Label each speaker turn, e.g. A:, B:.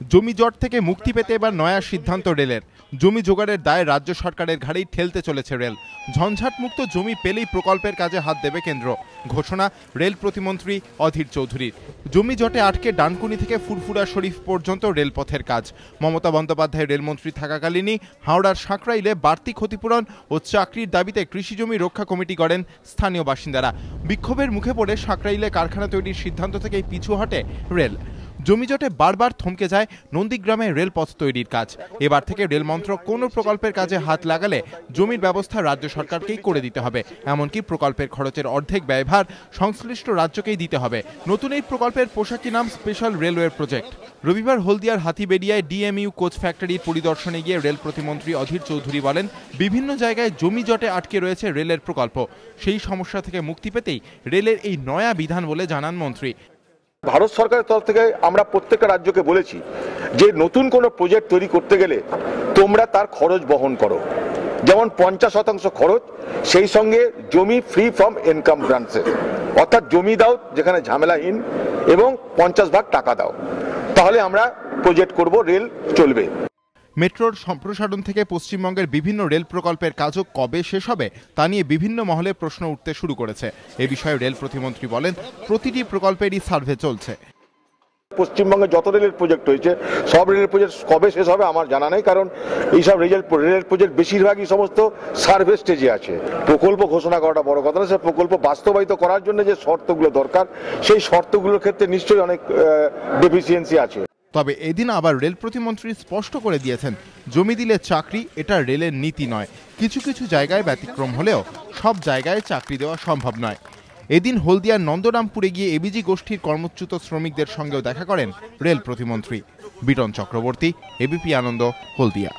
A: জমি জট থেকে মুক্তি পেতে এবার নয়া সিদ্ধান্ত রেলের। জমি জোগাড়ের দায় রাজ্য সরকারের ঘাড়েই ঠেলতে চলেছে রেল। ঝঞ্ঝাটমুক্ত জমি পেলেই প্রকল্পের কাজে হাত দেবে কেন্দ্র, ঘোষণা রেল প্রতিমন্ত্রী অধীর চৌধুরীর। জমি জটে আটকে ডানকুনি থেকে ফুরফুরা শরীফ পর্যন্ত রেলপথের কাজ। মমতা বন্দ্যোপাধ্যায় রেলমন্ত্রী থাকাকালীনই হাওড়ার সাঁকরাইলে বাড়তি ক্ষতিপূরণ ও চাকরির দাবিতে কৃষি জমি রক্ষা কমিটি গড়েন স্থানীয় বাসিন্দারা। বিক্ষোভের মুখে পড়ে সাঁকরাইলে কারখানা তৈরির সিদ্ধান্ত থেকেই পিছু হটে রেল। জমিজটে বারবার থমকে যায় নন্দীগ্রামে রেলপথ তৈরির কাজ। এবার থেকে রেল মন্ত্রক কোনো প্রকল্পের কাজে হাত লাগালে জমির ব্যবস্থা রাজ্য সরকারকেই করে দিতে হবে, এমনকি প্রকল্পের খরচের অর্ধেক ব্যয়ভার সংশ্লিষ্ট রাজ্যকেই দিতে হবে। নতুন এই প্রকল্পের পোশাকি নাম স্পেশাল রেলওয়ে প্রজেক্ট। রবিবার হলদিয়ার হাতিবেড়িয়ায় ডিএমইউ কোচ ফ্যাক্টরির পরিদর্শনে গিয়ে রেল প্রতিমন্ত্রী অধীর চৌধুরী বলেন, বিভিন্ন জায়গায় জমি জটে আটকে রয়েছে রেলের প্রকল্প। সেই সমস্যা থেকে মুক্তি পেতেই রেলের এই নয়া বিধান বলে জানান মন্ত্রী।
B: ভারত সরকারের তরফ থেকে আমরা প্রত্যেকটা রাজ্যকে বলেছি যে নতুন কোনো প্রজেক্ট তৈরি করতে গেলে তোমরা তার খরচ বহন করো, যেমন 50% খরচ, সেই সঙ্গে জমি ফ্রি ফ্রম ইনকাম ব্রাঞ্চেস, অর্থাৎ জমি দাও যেখানে ঝামেলাহীন এবং 50% টাকা দাও, তাহলে আমরা প্রজেক্ট করব, রেল চলবে।
A: মেট্রোর সম্প্রসারণ থেকে পশ্চিমবঙ্গের বিভিন্ন রেল প্রকল্পের কাজও কবে শেষ হবে তা নিয়ে বিভিন্ন মহলে প্রশ্ন উঠতে শুরু করেছে। এ বিষয়ে রেল প্রতিমন্ত্রী বলেন, প্রতিটি প্রকল্পেরই সার্ভে চলছে।
B: পশ্চিমবঙ্গে যত রেলের প্রজেক্ট হয়েছে সব রেলের প্রজেক্ট কবে শেষ হবে আমার জানা নেই, কারণ এইসব রেলের প্রজেক্ট বেশিরভাগই সমস্ত সার্ভে স্টেজে আছে। প্রকল্প ঘোষণা করাটা বড় কথা না, সে প্রকল্প বাস্তবায়িত করার জন্য যে শর্তগুলো দরকার সেই শর্তগুলোর ক্ষেত্রে নিশ্চয়ই অনেক ডেফিসিয়েন্সি আছে।
A: তবে এদিন আবার রেল প্রতিমন্ত্রী স্পষ্ট করে দিয়েছেন, জমি দিলে চাকরি এটা রেলের নীতি নয়। কিছু কিছু জায়গায় ব্যতিক্রম হলেও সব জায়গায় চাকরি দেওয়া সম্ভব নয়। এদিন হলদিয়ার নন্দরামপুরে গিয়ে এবিজি গোষ্ঠীর কর্মচ্যুত শ্রমিকদের সঙ্গেও দেখা করেন রেল প্রতিমন্ত্রী। বিটন চক্রবর্তী, এবিপি আনন্দ, হলদিয়া।